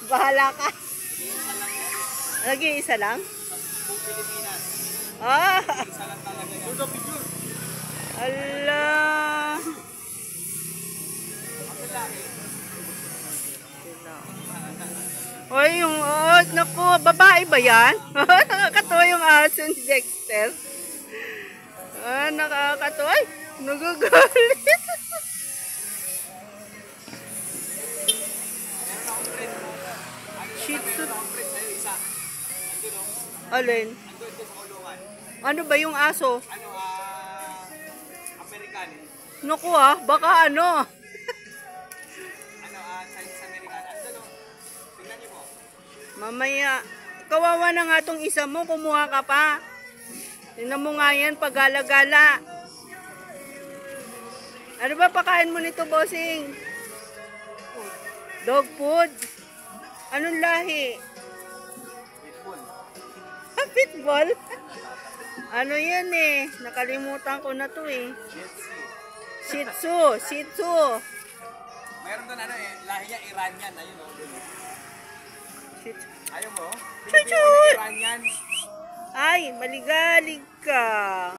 Bahala ka. Lagi isa lang? Buong Pilipinas. Ah! Isa lang talaga yan. Ala! Oy, yung, naku, babae ba yan? Nakakatuwa yung aso ni Dexter. Nakakatuwa. Ay, nagagalit. Shih Tzu. Alin? Ano ba yung aso? American. Naku baka ano. Chinese American. Tingnan niyo po. Mamaya, kawawa na nga tong isa mo, kumuha ka pa. Tingnan mo nga yan, pagala-gala. Ano ba pakain mo nito, bossing? Dog food? Anong lahi? Pitbull. Pitbull? Ano yan eh? Nakalimutan ko na to eh. Shih Tzu. Shih Tzu. Mayroon doon lahi niya Iranian. Ayun o. Ayaw mo? Chuchut! Iranian. Ay, maligalig ka.